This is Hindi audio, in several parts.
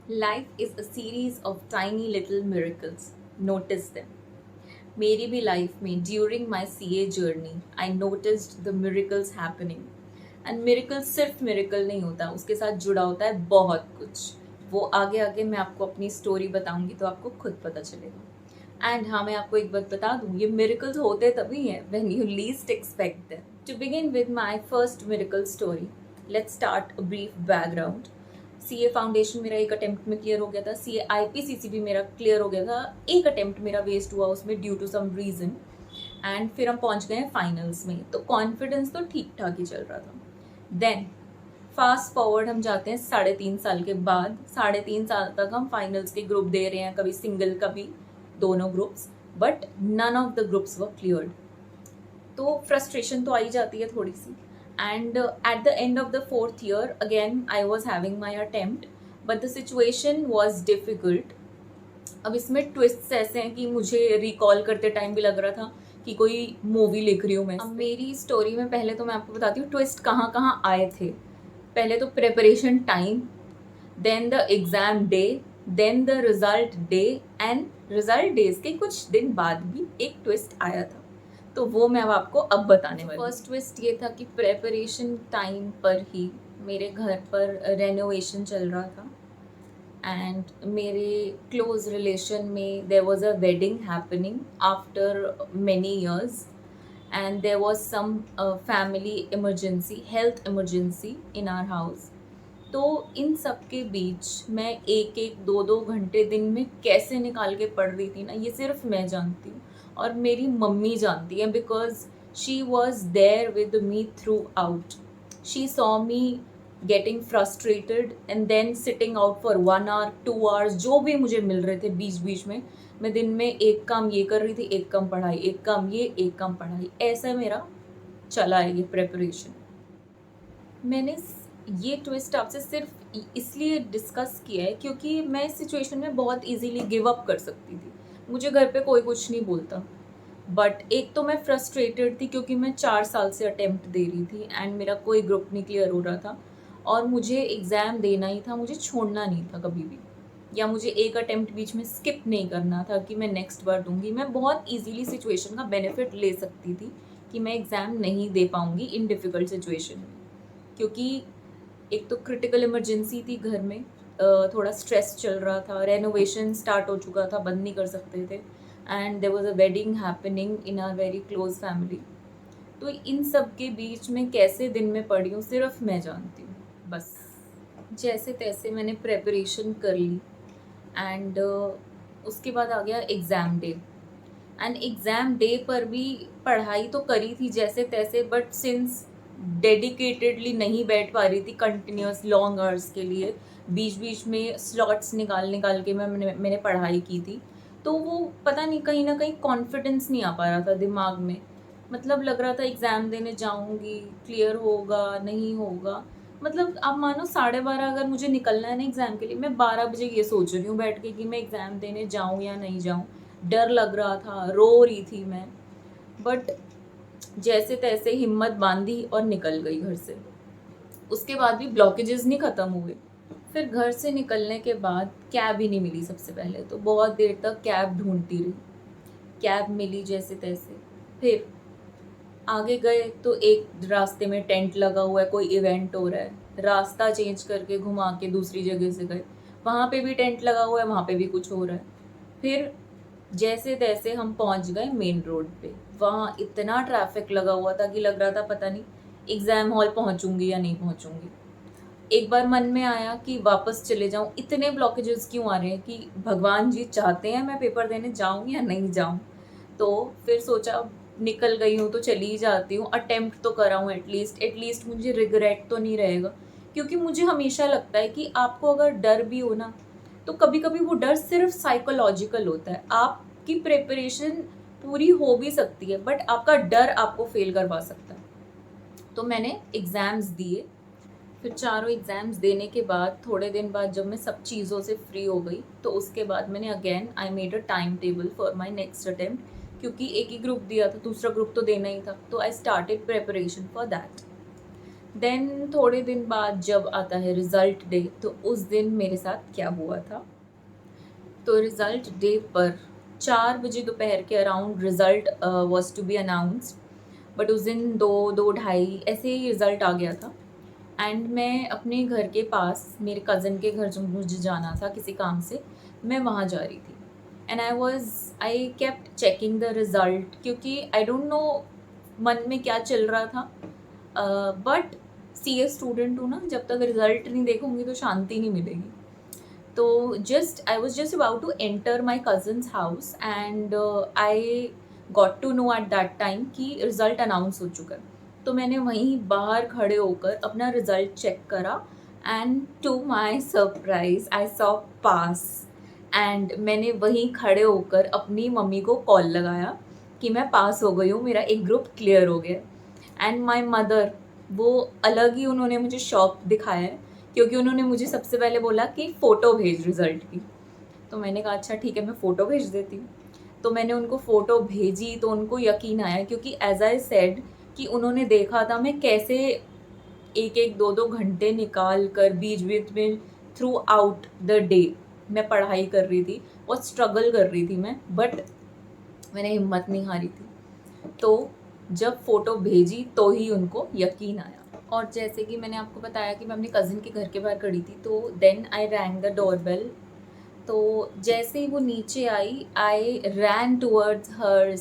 Life is a series of tiny little miracles. Notice them. मेरी भी लाइफ में during my CA journey I noticed the miracles happening. And miracle सिर्फ मिरेकल नहीं होता, उसके साथ जुड़ा होता है बहुत कुछ. वो आगे आगे मैं आपको अपनी स्टोरी बताऊंगी तो आपको खुद पता चलेगा. एंड हाँ, मैं आपको एक बात बता दूँ, ये मिरेकल्स होते तभी हैं when you least expect them. To begin with my first miracle story, let's start a brief background. CA foundation मेरा एक अटेम्प्ट में क्लियर हो गया था. CA IPCC भी मेरा क्लियर हो गया था. एक अटेम्प्ट मेरा वेस्ट हुआ उसमें due to some reason. And फिर हम पहुंच गए फाइनल्स में, तो कॉन्फिडेंस तो ठीक ठाक ही चल रहा था. देन फास्ट फॉरवर्ड हम जाते हैं 3.5 साल के बाद. 3.5 साल तक हम फाइनल्स के ग्रुप दे रहे हैं, कभी सिंगल कभी दोनों groups, but none of the groups were cleared. तो फ्रस्ट्रेशन तो आ ही जाती है थोड़ी सी. And at the end of the 4th year, again I was having my attempt, but the situation was difficult. अब इसमें ट्विस्ट्स ऐसे हैं कि मुझे रिकॉल करते टाइम भी लग रहा था कि कोई मूवी लिख रही हूँ मैं. अब मेरी स्टोरी में पहले तो मैं आपको बताती हूँ ट्विस्ट कहाँ कहाँ आए थे. पहले तो preparation time, then the exam day, then the result day, and result days के कुछ दिन बाद भी एक ट्विस्ट आया था. तो वो मैं अब आपको अब बताने वाली. फर्स्ट ट्विस्ट ये था कि प्रेपरेशन टाइम पर ही मेरे घर पर रेनोवेशन चल रहा था. एंड मेरे क्लोज रिलेशन में there was a wedding happening after many years. And there was some family emergency, health emergency in our house. तो इन सब के बीच मैं एक एक दो दो घंटे दिन में कैसे निकाल के पढ़ रही थी ना, ये सिर्फ मैं जानती हूँ और मेरी मम्मी जानती है, because she was there with me throughout. She saw me getting frustrated and then sitting out for 1 hour 2 hours, जो भी मुझे मिल रहे थे बीच बीच में. मैं दिन में एक काम ये कर रही थी, एक काम पढ़ाई, एक काम ये, एक काम पढ़ाई, ऐसा मेरा चला है ये प्रेपरेशन. मैंने ये ट्विस्ट आपसे सिर्फ इसलिए डिस्कस किया है क्योंकि मैं इस सिचुएशन में बहुत इजीली गिव अप कर सकती थी. मुझे घर पे कोई कुछ नहीं बोलता, बट एक तो मैं फ्रस्ट्रेटेड थी क्योंकि मैं 4 साल से अटेम्प्ट दे रही थी एंड मेरा कोई ग्रुप नहीं क्लियर हो रहा था. और मुझे एग्ज़ाम देना ही था, मुझे छोड़ना नहीं था कभी भी, या मुझे एक अटेम्प्ट बीच में स्किप नहीं करना था कि मैं नेक्स्ट बार दूंगी. मैं बहुत इजीली सिचुएशन का बेनिफिट ले सकती थी कि मैं एग्ज़ाम नहीं दे पाऊँगी इन डिफ़िकल्ट सिचुएशन में, क्योंकि एक तो क्रिटिकल इमरजेंसी थी घर में, थोड़ा स्ट्रेस चल रहा था, रेनोवेशन स्टार्ट हो चुका था, बंद नहीं कर सकते थे, and there was a wedding happening in our very close family. तो इन सब के बीच में कैसे दिन में पढ़ी हूँ सिर्फ मैं जानती हूँ. बस जैसे तैसे मैंने प्रेपरेशन कर ली. एंड उसके बाद आ गया exam day. And exam day पर भी पढ़ाई तो करी थी जैसे तैसे, बट सिंस डेडिकेटेडली नहीं बैठ पा रही थी कंटिन्यूस लॉन्ग आवर्स के लिए, बीच बीच में स्लॉट्स निकाल निकाल के मैंने पढ़ाई की थी. तो वो पता नहीं कहीं ना कहीं कॉन्फिडेंस नहीं आ पा रहा था दिमाग में. मतलब लग रहा था एग्ज़ाम देने जाऊंगी, क्लियर होगा नहीं होगा. मतलब आप मानो 12:30 अगर मुझे निकलना है ना एग्ज़ाम के लिए, मैं 12 बजे ये सोच रही हूँ बैठ के कि मैं एग्ज़ाम देने जाऊँ या नहीं जाऊँ. डर लग रहा था, रो रही थी मैं, बट जैसे तैसे हिम्मत बांधी और निकल गई घर से. उसके बाद भी ब्लॉकेजेस नहीं ख़त्म हुए. फिर घर से निकलने के बाद कैब ही नहीं मिली. सबसे पहले तो बहुत देर तक कैब ढूंढती रही. कैब मिली जैसे तैसे. फिर आगे गए तो एक रास्ते में टेंट लगा हुआ है, कोई इवेंट हो रहा है. रास्ता चेंज करके घुमा के दूसरी जगह से गए, वहाँ पे भी टेंट लगा हुआ है, वहाँ पे भी कुछ हो रहा है. फिर जैसे तैसे हम पहुंच गए मेन रोड पे. वहाँ इतना ट्रैफिक लगा हुआ था कि लग रहा था पता नहीं एग्ज़ाम हॉल पहुंचूंगी या नहीं पहुंचूंगी. एक बार मन में आया कि वापस चले जाऊं, इतने ब्लॉकेजेस क्यों आ रहे हैं, कि भगवान जी चाहते हैं मैं पेपर देने जाऊं या नहीं जाऊं. तो फिर सोचा निकल गई हूँ तो चली ही जाती हूँ, अटेम्प्ट तो करा हूँ एटलीस्ट मुझे रिग्रेट तो नहीं रहेगा. क्योंकि मुझे हमेशा लगता है कि आपको अगर डर भी हो ना, तो कभी कभी वो डर सिर्फ साइकोलॉजिकल होता है. आपकी प्रिपरेशन पूरी हो भी सकती है, बट आपका डर आपको फेल करवा सकता है. तो मैंने एग्ज़ाम्स दिए. फिर चारों एग्ज़ाम्स देने के बाद थोड़े दिन बाद जब मैं सब चीज़ों से फ्री हो गई, तो उसके बाद मैंने again I made a time table for my next attempt. क्योंकि एक ही ग्रुप दिया था, दूसरा ग्रुप तो देना ही था, तो I started preparation for that. Then थोड़े दिन बाद जब आता है रिज़ल्ट डे, तो उस दिन मेरे साथ क्या हुआ था। तो रिज़ल्ट डे पर 4 बजे दोपहर के around result was to be announced, but उस दिन 2 ढाई ऐसे ही रिज़ल्ट आ गया था। एंड मैं अपने घर के पास मेरे कज़न के घर जो मुझे जाना था किसी काम से, मैं वहाँ जा रही थी। And I kept checking the result, क्योंकि आई डोंट नो मन में क्या चल रहा था। बट सीए स्टूडेंट हूँ ना, जब तक रिज़ल्ट नहीं देखूँगी तो शांति नहीं मिलेगी। तो I was just about to enter my cousin's house and I got to know at that time कि रिज़ल्ट अनाउंस हो चुका है। तो मैंने वहीं बाहर खड़े होकर अपना रिज़ल्ट चेक करा, and to my surprise I saw pass. एंड मैंने वहीं खड़े होकर अपनी मम्मी को कॉल लगाया कि मैं पास हो गई हूँ, मेरा एक ग्रुप क्लियर हो गया। एंड माई मदर, वो अलग ही उन्होंने मुझे शौक दिखाया है, क्योंकि उन्होंने मुझे सबसे पहले बोला कि फ़ोटो भेज रिज़ल्ट की। तो मैंने कहा अच्छा ठीक है, मैं फ़ोटो भेज देती हूँ। तो मैंने उनको फ़ोटो भेजी तो उनको यकीन आया, क्योंकि एज़ आई सेड कि उन्होंने देखा था मैं कैसे एक एक दो दो घंटे निकाल कर बीच बीच में थ्रू आउट द डे मैं पढ़ाई कर रही थी, बहुत स्ट्रगल कर रही थी मैं, बट मैंने हिम्मत नहीं हारी थी। तो जब फ़ोटो भेजी तो ही उनको यकीन आया। और जैसे कि मैंने आपको बताया कि मैं अपने कज़िन के घर के बाहर खड़ी थी, तो then I rang the doorbell. तो जैसे ही वो नीचे आई, I ran towards her,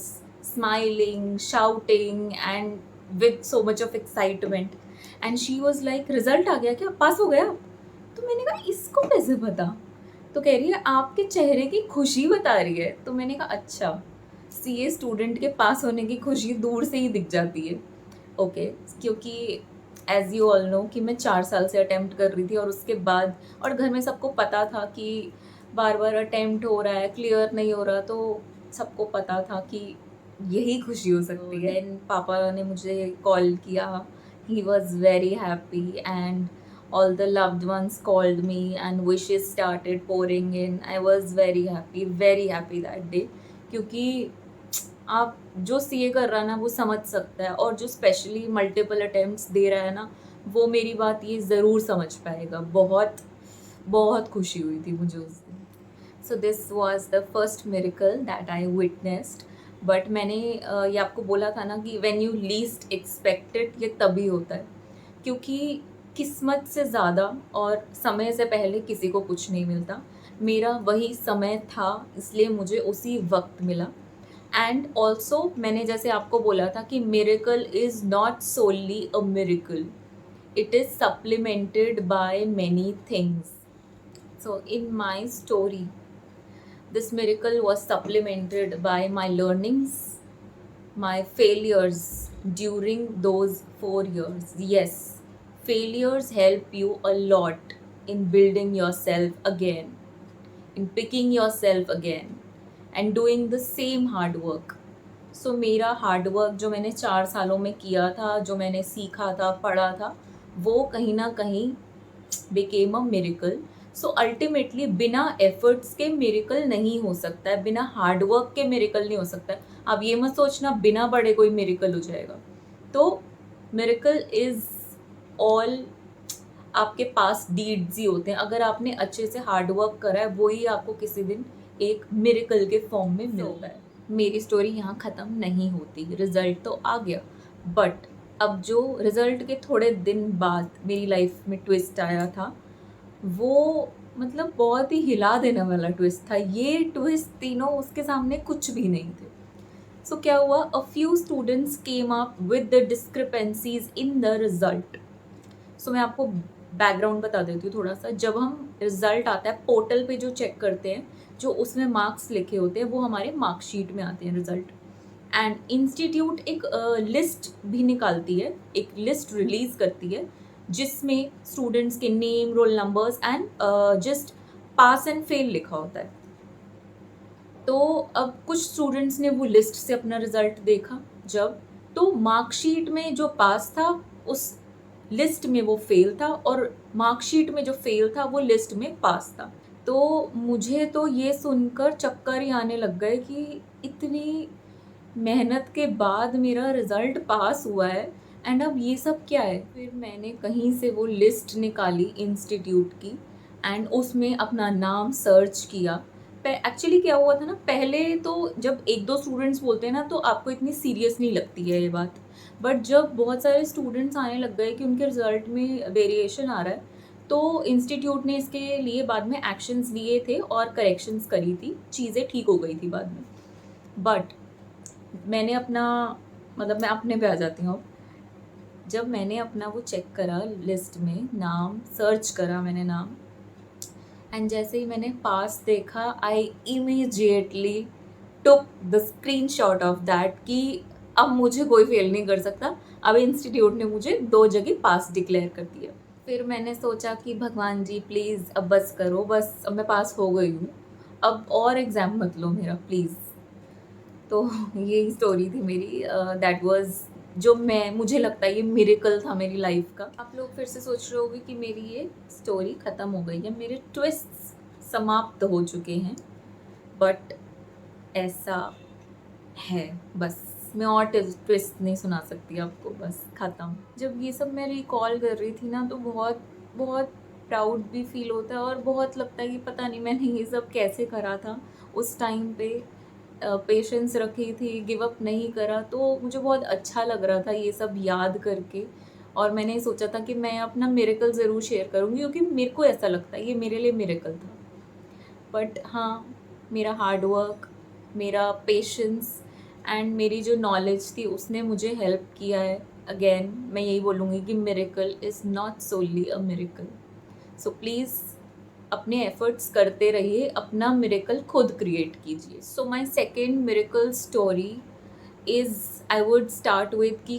smiling, shouting and with so much of excitement. And she was like, result आ गया क्या, पास हो गया? तो मैंने कहा इसको कैसे पता? तो कह रही है आपके चेहरे की खुशी बता रही है। तो मैंने कहा अच्छा, सीए स्टूडेंट के पास होने की खुशी दूर से ही दिख जाती है। ओके, क्योंकि एज़ यू ऑल नो कि मैं 4 साल से अटेम्प्ट कर रही थी, और उसके बाद और घर में सबको पता था कि बार बार अटेम्प्ट हो रहा है, क्लियर नहीं हो रहा, तो सबको पता था कि यही खुशी हो सकती है। देन पापा ने मुझे कॉल किया, he was very happy, and all the loved ones called me and wishes started pouring in. I was very happy that day, क्योंकि आप जो सीए कर रहा है ना वो समझ सकता है, और जो स्पेशली मल्टीपल अटेम्प्ट्स दे रहा है ना, वो मेरी बात ये ज़रूर समझ पाएगा। बहुत बहुत खुशी हुई थी मुझे उस दिन। So this was the first miracle that I witnessed. But मैंने ये आपको बोला था ना कि व्हेन यू लीस्ट एक्सपेक्टेड, ये तभी होता है, क्योंकि किस्मत से ज़्यादा और समय से पहले किसी को कुछ नहीं मिलता। मेरा वही समय था, इसलिए मुझे उसी वक्त मिला। एंड ऑल्सो मैंने जैसे आपको बोला था कि miracle is not solely a miracle, it is supplemented by many things. So in my story, this miracle was supplemented by my learnings, my failures during those 4 years. Yes, failures help you a lot in building yourself again, in picking yourself again, and doing the same hard work. So मेरा हार्ड वर्क जो मैंने 4 सालों में किया था, जो मैंने सीखा था, पढ़ा था, वो कहीं ना कहीं became a miracle. So ultimately बिना एफर्ट्स के मिरेकल नहीं हो सकता है, बिना हार्ड वर्क के मिरेकल नहीं हो सकता है। अब ये मत सोचना बिना पढ़े कोई मिरेकल हो जाएगा। तो मिरेकल इज़ ऑल आपके पास डीड्स ही होते हैं। अगर आपने अच्छे से हार्ड वर्क करा है, वही आपको किसी दिन एक मिरेकल के फॉर्म में मिलता है। मेरी स्टोरी यहाँ ख़त्म नहीं होती, रिज़ल्ट तो आ गया, बट अब जो रिज़ल्ट के थोड़े दिन बाद मेरी लाइफ में ट्विस्ट आया था, वो मतलब बहुत ही हिला देने वाला ट्विस्ट था। ये ट्विस्ट तीनों उसके सामने कुछ भी नहीं थे। सो क्या हुआ, a few students came up with the discrepancies in the result. So मैं आपको बैकग्राउंड बता देती हूँ थोड़ा सा। जब हम रिजल्ट आता है पोर्टल पे जो चेक करते हैं, जो उसमें मार्क्स लिखे होते हैं, वो हमारे मार्कशीट में आते हैं रिजल्ट। एंड इंस्टीट्यूट एक लिस्ट भी निकालती है, एक लिस्ट रिलीज करती है, जिसमें स्टूडेंट्स के name, roll numbers and just pass and fail लिखा होता है। तो अब कुछ स्टूडेंट्स ने वो लिस्ट से अपना रिजल्ट देखा, जब तो मार्कशीट में जो पास था उस लिस्ट में वो फेल था, और मार्कशीट में जो फेल था वो लिस्ट में पास था। तो मुझे तो ये सुनकर चक्कर ही आने लग गए कि इतनी मेहनत के बाद मेरा रिज़ल्ट पास हुआ है, एंड अब ये सब क्या है? फिर मैंने कहीं से वो लिस्ट निकाली इंस्टीट्यूट की एंड उसमें अपना नाम सर्च किया। एक्चुअली क्या हुआ था ना, पहले तो जब एक दो स्टूडेंट्स बोलते हैं ना तो आपको इतनी सीरियस नहीं लगती है ये बात, बट जब बहुत सारे स्टूडेंट्स आने लग गए कि उनके रिजल्ट में वेरिएशन आ रहा है, तो इंस्टीट्यूट ने इसके लिए बाद में एक्शंस लिए थे और करेक्शंस करी थी, चीज़ें ठीक हो गई थी बाद में। बट मैंने अपना, मतलब मैं अपने पे आ जाती हूँ अब। जब मैंने अपना वो चेक करा लिस्ट में, नाम सर्च करा मैंने नाम, एंड जैसे ही मैंने पास देखा, I immediately took the screenshot of that कि अब मुझे कोई फेल नहीं कर सकता, अब इंस्टीट्यूट ने मुझे 2 जगह पास डिक्लेयर कर दिया। फिर मैंने सोचा कि भगवान जी प्लीज़ अब बस करो, बस अब मैं पास हो गई हूँ, अब और एग्ज़ाम मत लो मेरा प्लीज़। तो यही स्टोरी थी मेरी, दैट वाज, जो मुझे लगता है ये मिरेकल था मेरी लाइफ का। आप लोग फिर से सोच रहे होंगे कि मेरी ये स्टोरी ख़त्म हो गई है, मेरे ट्विस्ट्स समाप्त हो चुके हैं, बट ऐसा है बस। मैं और ट्विस्ट नहीं सुना सकती आपको, बस ख़त्म। जब ये सब मैं रिकॉल कर रही थी ना तो बहुत बहुत प्राउड भी फील होता है और बहुत लगता है कि पता नहीं मैंने ये सब कैसे करा था उस टाइम पे। पेशेंस रखी थी, गिव अप नहीं करा, तो मुझे बहुत अच्छा लग रहा था ये सब याद करके। और मैंने सोचा था कि मैं अपना मिरेकल ज़रूर शेयर करूँगी, क्योंकि मेरे को ऐसा लगता है ये मेरे लिए मिरेकल था। बट हाँ, मेरा हार्ड वर्क, मेरा पेशेंस एंड मेरी जो नॉलेज थी उसने मुझे हेल्प किया है। अगेन मैं यही बोलूँगी कि miracle is not solely a miracle. So please अपने एफर्ट्स करते रहिए, अपना मिरेकल खुद क्रिएट कीजिए। So my second miracle story is, I would start with कि